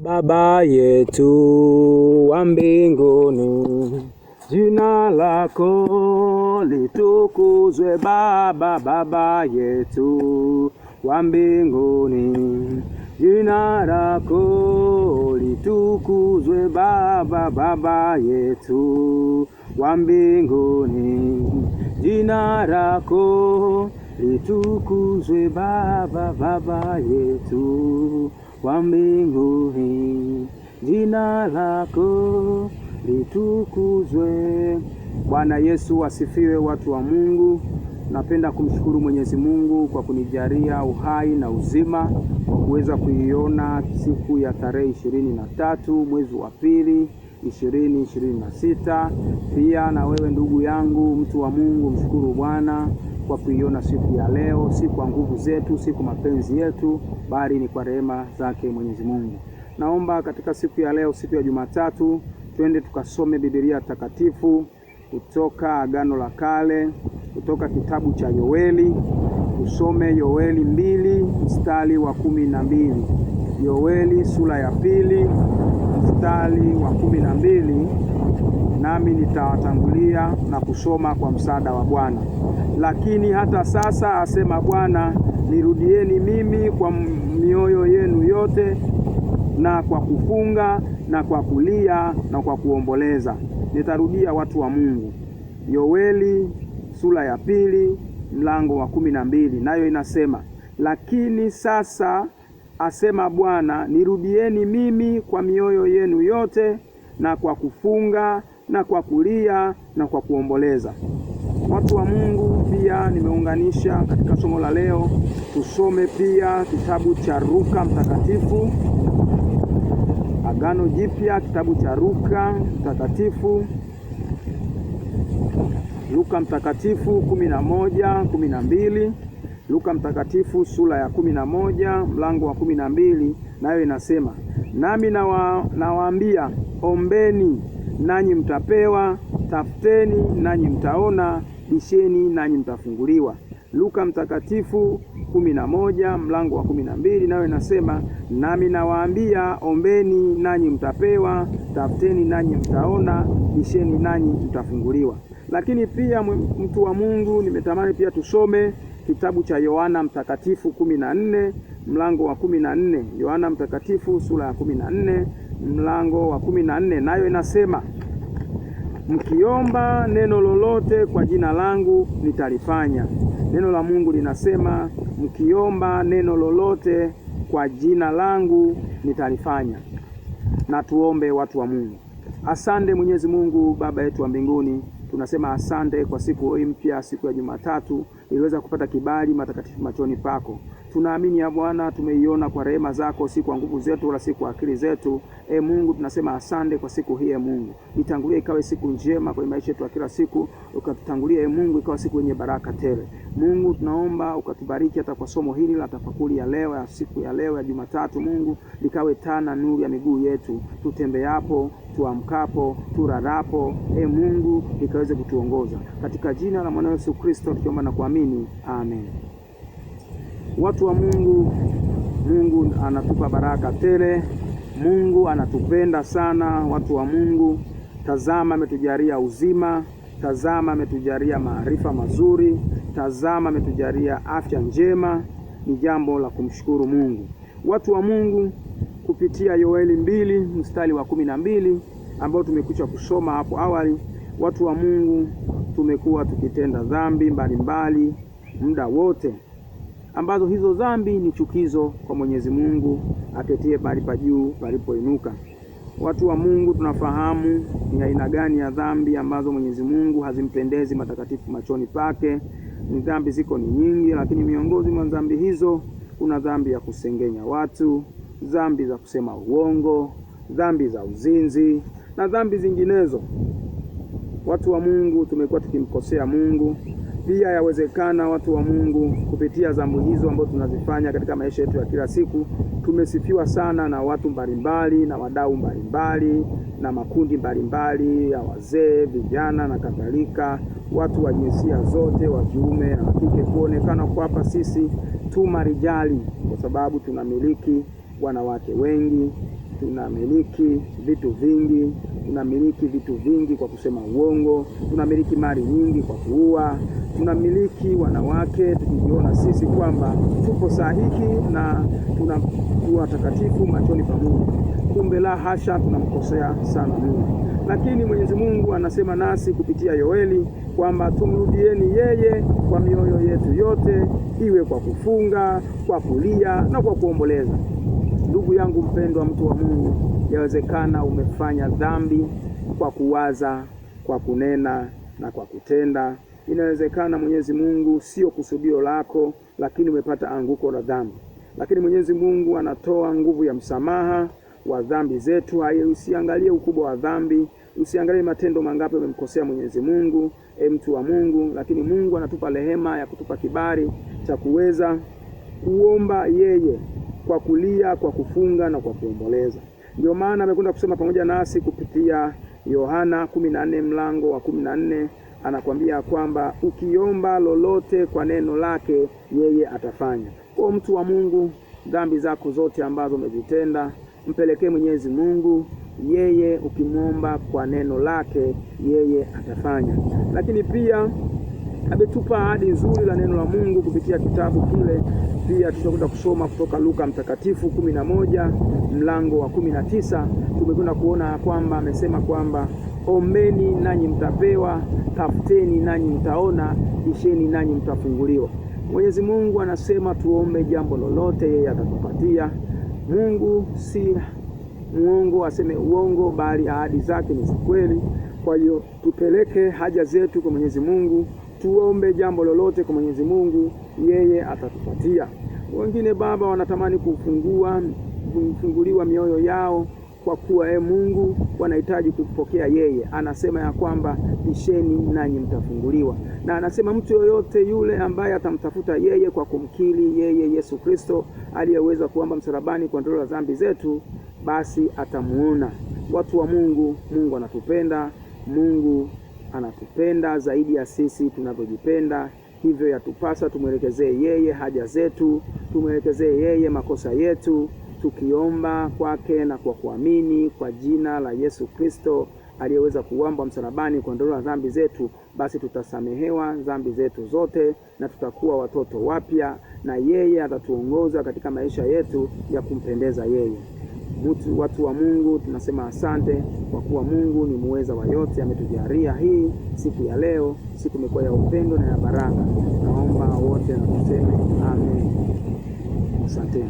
Baba yetu wa mbinguni, jina lako litukuzwe Baba. Baba yetu wa mbinguni, jina lako litukuzwe Baba. Baba yetu wa mbinguni, jina lako litukuzwe Baba. Baba yetu wa mbinguni, jina lako litukuzwe. Bwana Yesu asifiwe. Watu wa Mungu, napenda kumshukuru Mwenyezi Mungu kwa kunijalia uhai na uzima kwa kuweza kuiona siku ya tarehe 23 mwezi wa pili 2026. Pia na wewe ndugu yangu, mtu wa Mungu, mshukuru Bwana kwa kuiona siku ya leo, si kwa nguvu zetu, si kwa mapenzi yetu, bali ni kwa rehema zake Mwenyezi Mungu. Naomba katika siku ya leo, siku ya Jumatatu, twende tukasome Biblia takatifu kutoka Agano la Kale, kutoka kitabu cha Yoeli. Tusome Yoeli 2 mstari wa 12. Yoeli sura ya 2 mstari wa 12. Nami nitawatangulia na kusoma kwa msaada wa Bwana. Lakini hata sasa, asema Bwana, nirudieni mimi kwa mioyo yenu yote, na kwa kufunga na kwa kulia na kwa kuomboleza. Nitarudia, watu wa Mungu. Yoeli sura ya 2 mlango wa 12, nayo inasema, lakini sasa, asema Bwana, nirudieni mimi kwa mioyo yenu yote, na kwa kufunga na kwa kulia na kwa kuomboleza. Watu wa Mungu, pia nimeunganisha katika somo la leo, tusome pia kitabu cha Luka mtakatifu, Agano Jipya, kitabu cha Luka mtakatifu, Luka mtakatifu 11:12. Luka mtakatifu sura ya 11 mlango wa 12, nayo inasema, nami nawaambia, ombeni nanyi mtapewa, tafuteni nanyi mtaona, bisheni nanyi mtafunguliwa. Luka mtakatifu 11 mlango wa 12, nayo inasema, nami nawaambia, ombeni nanyi mtapewa, tafuteni nanyi mtaona, bisheni nanyi mtafunguliwa. Lakini pia mtu wa Mungu, nimetamani pia tusome kitabu cha Yohana mtakatifu 14 mlango wa 14. Yohana mtakatifu sura ya 14 mlango wa 14, nayo inasema, mkiomba neno lolote kwa jina langu nitalifanya. Neno la Mungu linasema, mkiomba neno lolote kwa jina langu nitalifanya. Na tuombe, watu wa Mungu. Asante Mwenyezi Mungu, Baba yetu wa mbinguni, tunasema asante kwa siku hii mpya, siku ya Jumatatu, iliweza kupata kibali matakatifu machoni pako. Tunaamini ya Bwana, tumeiona kwa rehema zako, si kwa nguvu zetu wala si kwa akili zetu. Mungu, tunasema asante kwa siku hii. Mungu, itangulie ikawe siku njema kwa maisha yetu ya kila siku, ukatutangulie Mungu, ikawa siku yenye baraka tele. Mungu, tunaomba ukatubariki hata kwa somo hili la tafakuri ya leo, ya siku ya leo ya Jumatatu. Mungu, likawe taa na nuru ya miguu yetu, tutembeapo, tuamkapo, turarapo. Mungu, likaweze kutuongoza katika jina la mwana Yesu Kristo tukiomba na kuamini, amen. Watu wa Mungu, Mungu anatupa baraka tele. Mungu anatupenda sana, watu wa Mungu. Tazama ametujalia uzima, tazama ametujalia maarifa mazuri, tazama ametujalia afya njema. Ni jambo la kumshukuru Mungu. Watu wa Mungu, kupitia Yoeli 2 mstari wa 12 ambao tumekwisha kusoma hapo awali, watu wa Mungu, tumekuwa tukitenda dhambi mbalimbali muda wote, ambazo hizo dhambi ni chukizo kwa Mwenyezi Mungu aketie mahali pa juu palipoinuka. Watu wa Mungu, tunafahamu ni aina gani ya dhambi ambazo Mwenyezi Mungu hazimpendezi matakatifu machoni pake. Ni dhambi ziko ni nyingi, lakini miongoni mwa dhambi hizo kuna dhambi ya kusengenya watu, dhambi za kusema uongo, dhambi za uzinzi na dhambi zinginezo. Watu wa Mungu, tumekuwa tukimkosea Mungu. Pia yawezekana, watu wa Mungu, kupitia dhambi hizo ambazo tunazifanya katika maisha yetu ya kila siku, tumesifiwa sana na watu mbalimbali na wadau mbalimbali na makundi mbalimbali ya wazee, vijana na kadhalika, watu wa jinsia zote, wa kiume na kike, kuonekana kwamba sisi tu marijali kwa sababu tunamiliki wanawake wengi, tunamiliki vitu vingi, tunamiliki vitu vingi kwa kusema uongo, tunamiliki mali nyingi kwa kuua, tunamiliki wanawake tukijiona sisi kwamba tupo sahihi na tunakuwa takatifu machoni pa Mungu. Kumbe la hasha, tunamkosea sana Mungu. Lakini Mwenyezi Mungu anasema nasi kupitia Yoeli kwamba tumrudieni yeye kwa mioyo yetu yote, iwe kwa kufunga, kwa kulia na kwa kuomboleza. Ndugu yangu mpendwa, mtu wa Mungu, yawezekana umefanya dhambi kwa kuwaza, kwa kunena na kwa kutenda. Inawezekana Mwenyezi Mungu sio kusudio lako, lakini umepata anguko la dhambi. Lakini Mwenyezi Mungu anatoa nguvu ya msamaha wa dhambi zetu. Usiangalie ukubwa wa dhambi, usiangalie matendo mangapi umemkosea Mwenyezi Mungu, mtu wa Mungu, lakini Mungu anatupa rehema ya kutupa kibali cha kuweza kuomba yeye kwa kulia, kwa kufunga na kwa kuomboleza. Ndio maana amekwenda kusema pamoja nasi kupitia Yohana 14 mlango wa 14, anakwambia kwamba ukiomba lolote kwa neno lake yeye atafanya. Kwa mtu wa Mungu, dhambi zako zote ambazo umezitenda mpelekee Mwenyezi Mungu, yeye ukimwomba kwa neno lake yeye atafanya. Lakini pia ametupa ahadi nzuri la neno la Mungu kupitia kitabu kile. Pia tutakwenda kusoma kutoka Luka mtakatifu 11 mlango wa 19. Tumekwenda kuona kwamba amesema kwamba ombeni nanyi mtapewa, tafuteni nanyi mtaona, bisheni nanyi mtafunguliwa. Mwenyezi Mungu anasema tuombe jambo lolote yeye atatupatia. Mungu si muongo aseme uongo, bali ahadi zake ni za kweli. Kwa hiyo tupeleke haja zetu kwa Mwenyezi Mungu, tuombe jambo lolote kwa Mwenyezi Mungu, yeye atatupatia. Wengine baba wanatamani kufunguliwa mioyo yao kwa kuwa Mungu wanahitaji kupokea yeye. Anasema ya kwamba bisheni nanyi mtafunguliwa. Na anasema mtu yoyote yule ambaye atamtafuta yeye kwa kumkiri yeye Yesu Kristo aliyeweza kuamba msalabani kwa ondoleo la dhambi zetu, basi atamuona. Watu wa Mungu, Mungu anatupenda. Mungu anatupenda zaidi ya sisi tunavyojipenda. Hivyo yatupasa tumwelekezee yeye haja zetu, tumwelekezee yeye makosa yetu, tukiomba kwake na kwa kuamini kwa jina la Yesu Kristo aliyeweza kuamba msalabani kwa ondoleo la dhambi zetu, basi tutasamehewa dhambi zetu zote na tutakuwa watoto wapya, na yeye atatuongoza katika maisha yetu ya kumpendeza yeye. Watu wa Mungu, tunasema asante kwa kuwa Mungu ni muweza wa yote. Ametujalia hii siku ya leo, siku imekuwa ya upendo na ya baraka. Naomba wote na tuseme amen. Asante.